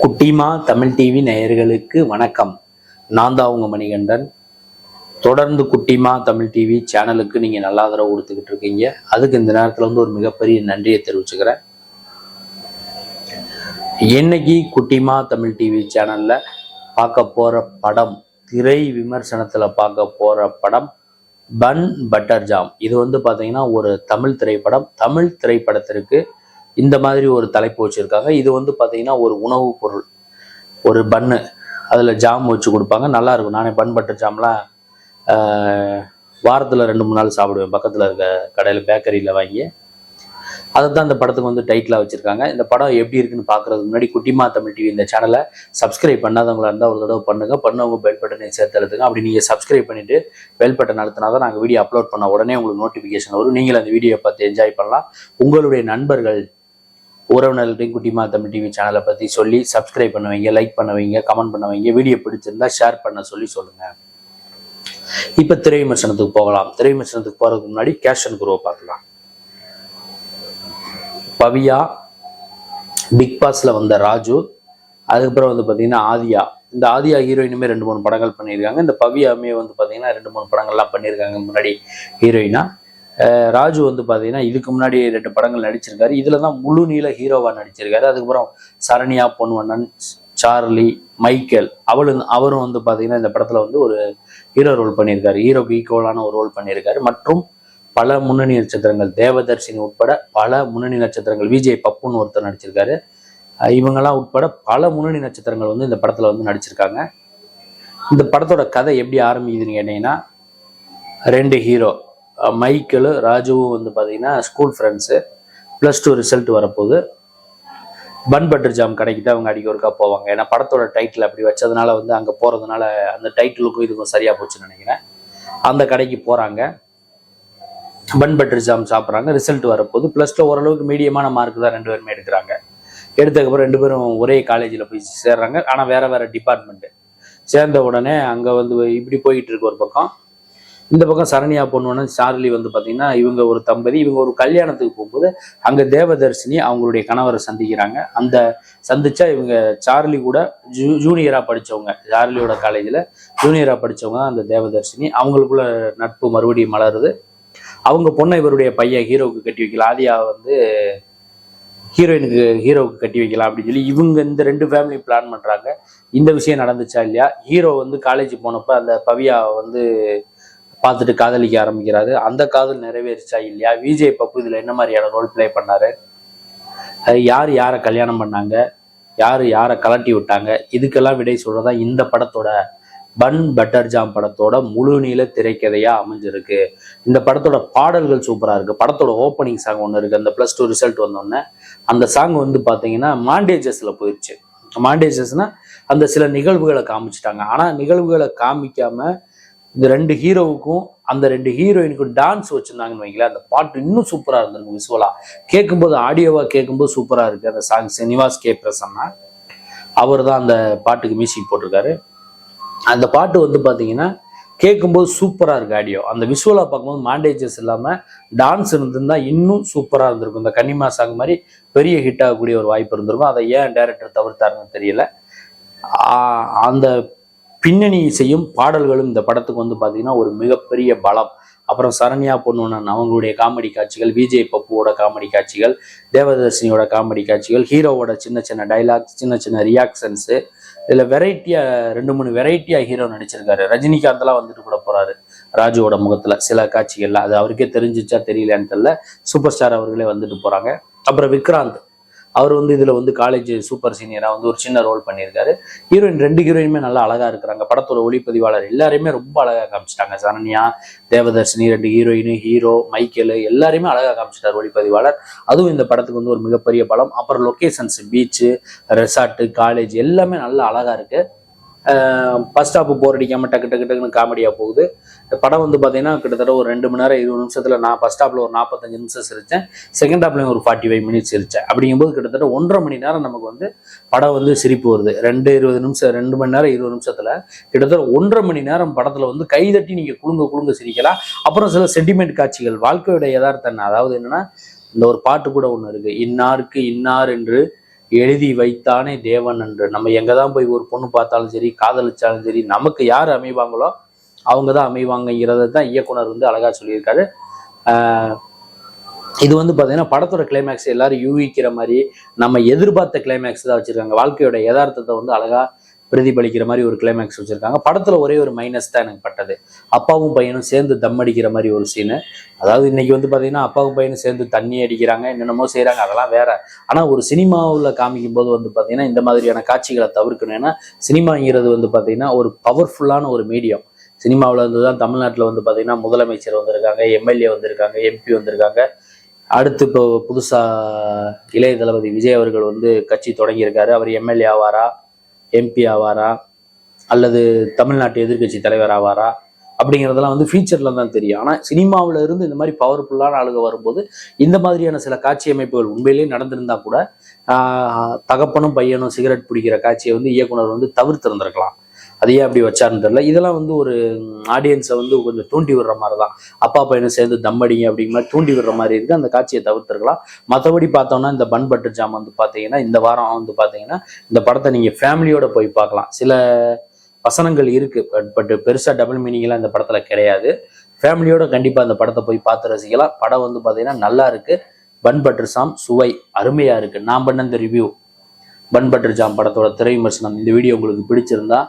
குட்டிமா தமிழ் டிவி நேயர்களுக்கு வணக்கம். நான் தான் உங்க மணிகண்டன். தொடர்ந்து குட்டிமா தமிழ் டிவி சேனலுக்கு நீங்க நல்ல ஆதரவு கொடுத்துக்கிட்டு இருக்கீங்க. அதுக்கு இந்த நேரத்துல ஒரு மிகப்பெரிய நன்றியை தெரிவிச்சுக்கிறேன். இன்னைக்கு குட்டிமா தமிழ் டிவி சேனல்ல பார்க்க போற படம், திரை விமர்சனத்துல பார்க்க போற படம் பன் பட்டர் ஜாம். இது பாத்தீங்கன்னா ஒரு தமிழ் திரைப்படம். தமிழ் திரைப்படத்திற்கு இந்த மாதிரி ஒரு தலைப்பு வச்சிருக்காங்க. இது பாத்தீங்கன்னா ஒரு உணவு பொருள், ஒரு பன்னு, அதுல ஜாம் வச்சு கொடுப்பாங்க, நல்லா இருக்கும். நானே பன் பட்டர் ஜாம்லாம் வாரத்துல 2-3 நாள் சாப்பிடுவேன், பக்கத்துல இருக்க கடையில பேக்கரியில வாங்கி. அதை தான் இந்த படத்துக்கு டைட்டிலா வச்சிருக்காங்க. இந்த படம் எப்படி இருக்குன்னு பாக்குறதுக்கு முன்னாடி குட்டிமா தமிழ் டிவி இந்த சேனலை சப்ஸ்கிரைப் பண்ணாதவங்களா இருந்தால் ஒரு தடவை பண்ணவங்க பெல் பட்டனை சேர்த்து அழுத்துங்க. அப்படி நீங்க சப்ஸ்கிரைப் பண்ணிட்டு பெல் பட்டன் அழுத்தினாதான் நாங்கள் வீடியோ அப்லோட் பண்ண உடனே உங்களுக்கு நோட்டிபிகேஷன் வரும். நீங்கள் அந்த வீடியோ பார்த்து என்ஜாய் பண்ணலாம். உங்களுடைய நண்பர்கள், உறவினர்களையும் குட்டிமா தமிழ் டிவி சேனலை பற்றி சொல்லி சப்ஸ்கிரைப் பண்ணுவீங்க, லைக் பண்ணுவீங்க, கமெண்ட் பண்ணுவீங்க. வீடியோ பிடிச்சிருந்தா ஷேர் பண்ண சொல்லுங்க. இப்போ திரை விமர்சனத்துக்கு போகலாம். திரை விமர்சனத்துக்கு போகிறதுக்கு முன்னாடி கேஷ் அண்ட் குரோவை பார்க்கலாம். பவியா, பிக் பாஸ்ல வந்த ராஜு, அதுக்கப்புறம் பார்த்தீங்கன்னா ஆதியா. இந்த ஆதியா ஹீரோயினுமே 2-3 படங்கள் பண்ணியிருக்காங்க. இந்த பவியாமே பார்த்தீங்கன்னா 2-3 படங்கள்லாம் பண்ணியிருக்காங்க முன்னாடி ஹீரோயினா. ராஜு பார்த்தீங்கன்னா இதுக்கு முன்னாடி 2 படங்கள் நடிச்சிருக்காரு. இதுல தான் முழு நீள ஹீரோவா நடிச்சிருக்காரு. அதுக்கப்புறம் சரண்யா, பொன்வண்ணன், சார்லி, மைக்கேல் அவரும் பார்த்தீங்கன்னா இந்த படத்துல ஒரு ஹீரோ ரோல் பண்ணியிருக்காரு. ஹீரோக்கு ஈக்குவலான ஒரு ரோல் பண்ணியிருக்காரு. மற்றும் பல முன்னணி நட்சத்திரங்கள், தேவதர்ஷினி உட்பட பல முன்னணி நட்சத்திரங்கள், விஜய் பப்புன்னு ஒருத்தர் நடிச்சிருக்காரு. இவங்கெல்லாம் உட்பட பல முன்னணி நட்சத்திரங்கள் இந்த படத்துல நடிச்சிருக்காங்க. இந்த படத்தோட கதை எப்படி ஆரம்பிக்குதுன்னு கேட்டீங்கன்னா, 2 ஹீரோ மைக்கேலு ராஜுவும் பார்த்தீங்கன்னா ஸ்கூல் ஃப்ரெண்ட்ஸு. +2 ரிசல்ட் வரப்போகுது. பன் பட்டர் ஜாம் கடைக்கு தான் அவங்க அடிக்க ஒருக்கா போவாங்க. ஏன்னா படத்தோட டைட்டில் அப்படி வச்சதுனால அங்கே போகிறதுனால அந்த டைட்டிலுக்கும் இதுக்கும் சரியாக போச்சுன்னு நினைக்கிறேன். அந்த கடைக்கு போகிறாங்க, பன் பட்டர் ஜாம் சாப்பிட்றாங்க. ரிசல்ட் வரப்போகுது. +2 ஓரளவுக்கு மீடியமான மார்க் தான் 2 பேருமே எடுக்கிறாங்க. எடுத்ததுக்கப்புறம் 2 பேரும் ஒரே காலேஜில் போய் சேர்றாங்க. ஆனால் வேற டிபார்ட்மெண்ட்டு. சேர்ந்த உடனே அங்கே இப்படி போயிட்டு இருக்கு ஒரு பக்கம். இந்த பக்கம் சரண்யா, பொன்வண்ணன், சார்லி பார்த்தீங்கன்னா இவங்க ஒரு தம்பதி. இவங்க ஒரு கல்யாணத்துக்கு போகும்போது அங்கே தேவதர்ஷினி அவங்களுடைய கணவரை சந்திக்கிறாங்க. அந்த சந்திச்சா இவங்க சார்லி கூட ஜூனியராக படித்தவங்க, சார்லியோட காலேஜில் ஜூனியராக படித்தவங்க தான் அந்த தேவதர்ஷினி. அவங்களுக்குள்ள நட்பு மறுபடியும் மலருது. அவங்க பொண்ணை இவருடைய பையன் ஹீரோவுக்கு கட்டி வைக்கலாம், ஆதியா ஹீரோவுக்கு கட்டி வைக்கலாம் அப்படின்னு சொல்லி இவங்க இந்த 2 ஃபேமிலி பிளான் பண்ணுறாங்க. இந்த விஷயம் நடந்துச்சா இல்லையா? ஹீரோ காலேஜ் போனப்போ அந்த பவியா பார்த்துட்டு காதலிக்க ஆரம்பிக்கிறாரு. அந்த காதல் நிறைவேறிச்சா இல்லையா? விஜய் பப்பு இதுல என்ன மாதிரியான ரோல் பிளே பண்ணாரு? யார் யாரை கல்யாணம் பண்ணாங்க? யார் யாரை கலட்டி விட்டாங்க? இதுக்கெல்லாம் விடை சொல்றதா இந்த படத்தோட பன் பட்டர் ஜாம் படத்தோட முழு நீள திரைக்கதையா அமைஞ்சிருக்கு. இந்த படத்தோட பாடல்கள் சூப்பரா இருக்கு. படத்தோட ஓப்பனிங் சாங் ஒன்று இருக்கு. அந்த +2 ரிசல்ட் வந்தோடனே அந்த சாங் பார்த்தீங்கன்னா மாண்டேஜஸ்ல போயிடுச்சு. மாண்டேஜஸ்னா அந்த சில நிகழ்வுகளை காமிச்சிட்டாங்க. ஆனா நிகழ்வுகளை காமிக்காம இந்த 2 ஹீரோவுக்கும் அந்த 2 ஹீரோயினுக்கும் டான்ஸ் வச்சிருந்தாங்கன்னு வைங்களேன், அந்த பாட்டு இன்னும் சூப்பரா இருந்திருக்கும். விசுவலா கேட்கும்போது, ஆடியோவா கேட்கும்போது சூப்பரா இருக்கு. அந்த சாங் நிவாஸ் கே பிரசன்னா அவர் தான் அந்த பாட்டுக்கு மியூசிக் போட்டிருக்காரு. அந்த பாட்டு பாத்தீங்கன்னா கேட்கும்போது சூப்பரா இருக்கு. ஆடியோ அந்த விசுவலா பார்க்கும்போது மாண்டேஜஸ் இல்லாம டான்ஸ் இருந்திருந்தா இன்னும் சூப்பரா இருந்திருக்கும். இந்த கன்னிமா சாங் மாதிரி பெரிய ஹிட் ஆகக்கூடிய ஒரு வாய்ப்பு இருந்திருக்கும். அதை ஏன் டைரக்டர் தவிர்த்தாருன்னு தெரியல. அந்த பின்னணி இசையும் பாடல்களும் இந்த படத்துக்கு பார்த்தீங்கன்னா ஒரு மிகப்பெரிய பலம். அப்புறம் சரண்யா, பொன்வண்ணன் அவங்களுடைய காமெடி காட்சிகள், விஜய் பப்புவோட காமெடி காட்சிகள், தேவதர்ஷினியோட காமெடி காட்சிகள், ஹீரோவோட சின்ன சின்ன டைலாக்ஸ், சின்ன சின்ன ரியாக்ஷன்ஸு. இதில் வெரைட்டியா 2-3 வெரைட்டியா ஹீரோ நடிச்சிருக்காரு. ரஜினிகாந்த்லாம் கூட போறாரு ராஜுவோட முகத்துல சில காட்சிகள்ல. அது அவருக்கே தெரிஞ்சிச்சா தெரியலன்னு தெரியல. சூப்பர் ஸ்டார் அவர்களே போறாங்க. அப்புறம் விக்ராந்த் அவர் இதுல காலேஜ் சூப்பர் சீனியரா ஒரு சின்ன ரோல் பண்ணியிருக்காரு. ஹீரோயின் 2 ஹீரோயினுமே நல்லா அழகா இருக்கிறாங்க. படத்தோட ஒளிப்பதிவாளர் எல்லாருமே ரொம்ப அழகா காமிச்சிட்டாங்க. Saranya, Devadarshini, 2 heroine, hero Michael எல்லாருமே அழகா காமிச்சிட்டார் ஒளிப்பதிவாளர். அதுவும் இந்த படத்துக்கு ஒரு மிகப்பெரிய பலம். அப்புறம் லொகேஷன்ஸ், பீச்சு, ரெசார்ட், காலேஜ் எல்லாமே நல்லா அழகா இருக்கு. ஃபர்ஸ்ட் ஹாப் போர் அடிக்காம டக்கு டக்குன்னு காமெடியா போகுது. படம் பார்த்தீங்கன்னா கிட்டத்தட்ட ஒரு 2 மணி நேரம் 20 நிமிஷத்துல நான் ஃபர்ஸ்ட் ஹாப்ல ஒரு 45 நிமிஷம் சிரிச்சேன். செகண்ட் ஹாப்லயும் ஒரு 45 மினிட்ஸ் சிரிச்சேன். அப்படிங்கும்போது கிட்டத்தட்ட 1.5 மணி நேரம் நமக்கு படம் சிரிப்பு வருது. 2 மணி நேரம் 20 நிமிஷத்துல கிட்டத்தட்ட 1.5 மணி நேரம் படத்துல கைதட்டி நீங்க குழுங்க சிரிக்கலாம். அப்புறம் சில சென்டிமெண்ட் காட்சிகள், வாழ்க்கையோட யதார்த்தம். அதாவது என்னன்னா, இந்த ஒரு பாட்டு கூட ஒண்ணு இருக்கு, இன்னாருக்கு இன்னார் என்று எழுதி வைத்தானே தேவன் என்று. நம்ம எங்கே தான் போய் ஒரு பொண்ணு பார்த்தாலும் சரி, காதலிச்சாலும் சரி, நமக்கு யார் அமைவாங்களோ அவங்க தான் அமைவாங்கிறத தான் இயக்குனர் வந்து அழகாக சொல்லியிருக்காரு. இது வந்து பார்த்தீங்கன்னா படத்தோட கிளைமேக்ஸ் எல்லாரும் யூகிக்கிற மாதிரி நம்ம எதிர்பார்த்த கிளைமேக்ஸ் தான் வச்சுருக்காங்க. வாழ்க்கையோட யதார்த்தத்தை வந்து அழகாக பிரதிபலிக்கிற மாதிரி ஒரு கிளைமேக்ஸ் வச்சுருக்காங்க. படத்தில் ஒரே ஒரு மைனஸ் தான் எனக்கு பட்டது, அப்பாவும் பையனும் சேர்ந்து தம் அடிக்கிற மாதிரி ஒரு சீனு. அதாவது இன்னைக்கு வந்து பார்த்தீங்கன்னா அப்பாவும் பையனும் சேர்ந்து தண்ணி அடிக்கிறாங்க, என்னென்னமோ செய்கிறாங்க, அதெல்லாம் வேற. ஆனால் ஒரு சினிமாவில் காமிக்கும் போது வந்து பார்த்தீங்கன்னா இந்த மாதிரியான காட்சிகளை தவிர்க்கணும். ஏன்னா சினிமாங்கிறது வந்து பார்த்தீங்கன்னா ஒரு பவர்ஃபுல்லான ஒரு மீடியம். சினிமாவில் இருந்து தான் தமிழ்நாட்டில் வந்து பார்த்தீங்கன்னா முதலமைச்சர் வந்திருக்காங்க, எம்எல்ஏ வந்திருக்காங்க, எம்பி வந்திருக்காங்க. அடுத்து இப்போ புதுசாக இளைய தளபதி விஜய் அவர்கள் வந்து கட்சி தொடங்கியிருக்காரு. அவர் எம்எல்ஏ ஆவாரா, எம்பி ஆவாரா, அல்லது தமிழ்நாட்டு எதிர்கட்சி தலைவர் ஆவாரா அப்படிங்கிறதெல்லாம் வந்து ஃபியூச்சரில் தான் தெரியும். ஆனால் சினிமாவில் இருந்து இந்த மாதிரி பவர்ஃபுல்லான ஆளுங்க வரும்போது இந்த மாதிரியான சில காட்சி அமைப்புகள் உண்மையிலேயே நடந்திருந்தா கூட தகப்பனும் பையனும் சிகரெட் பிடிக்கிற காட்சியை வந்து இயக்குனர் வந்து தவிர்த்திருந்திருக்கலாம். அதையே அப்படி வச்சாருன்னு தெரியல. இதெல்லாம் வந்து ஒரு ஆடியன்ஸை வந்து கொஞ்சம் தூண்டி விடுற மாதிரி தான். அப்பா பையனை சேர்ந்து தம்மடிங்க அப்படிங்கிற மாதிரி தூண்டி விடுற மாதிரி இருக்குது. அந்த காட்சியை தவிர்த்துருக்கலாம். மற்றபடி பார்த்தோம்னா இந்த பன் பட்டர் ஜாம் வந்து பார்த்தீங்கன்னா இந்த வாரம் வந்து பார்த்தீங்கன்னா இந்த படத்தை நீங்கள் ஃபேமிலியோட போய் பார்க்கலாம். சில வசனங்கள் இருக்கு, பட் பெருசாக டபுள் மீனிங்லாம் இந்த படத்தில் கிடையாது. ஃபேமிலியோட கண்டிப்பாக அந்த படத்தை போய் பார்த்து ரசிக்கலாம். படம் வந்து பார்த்தீங்கன்னா நல்லா இருக்கு. பன் பட்டர் ஜாம் சுவை அருமையாக இருக்கு. நான் பண்ண இந்த ரிவ்யூ பன் பட்டர் ஜாம் படத்தோட திரை விமர்சனம். இந்த வீடியோ உங்களுக்கு பிடிச்சிருந்தா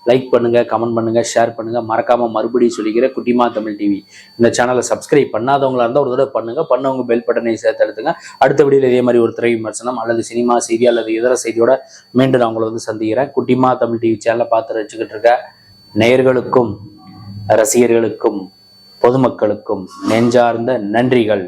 லைக் பண்ணுங்க, கமெண்ட் பண்ணுங்க, ஷேர் பண்ணுங்க. மறக்காம மறுபடியும் சொல்லிக்கிற குட்டிமா தமிழ் டிவி இந்த சேனலை சப்ஸ்கிரைப் பண்ணாதவங்களா இருந்தால் ஒரு தடவை பண்ணுங்க. பண்ணவங்க பெல் பட்டனை சேர்த்து எடுத்துங்க. அடுத்த வீடியோவில் இதே மாதிரி ஒரு திரை விமர்சனம் அல்லது சினிமா செய்தி அல்லது இதர செய்தியோட மீண்டும் நான் உங்களை வந்து சந்திக்கிறேன். குட்டிமா தமிழ் டிவி சேனலை பார்த்து வச்சுக்கிட்டு இருக்க நேயர்களுக்கும் ரசிகர்களுக்கும் பொதுமக்களுக்கும் நெஞ்சார்ந்த நன்றிகள்.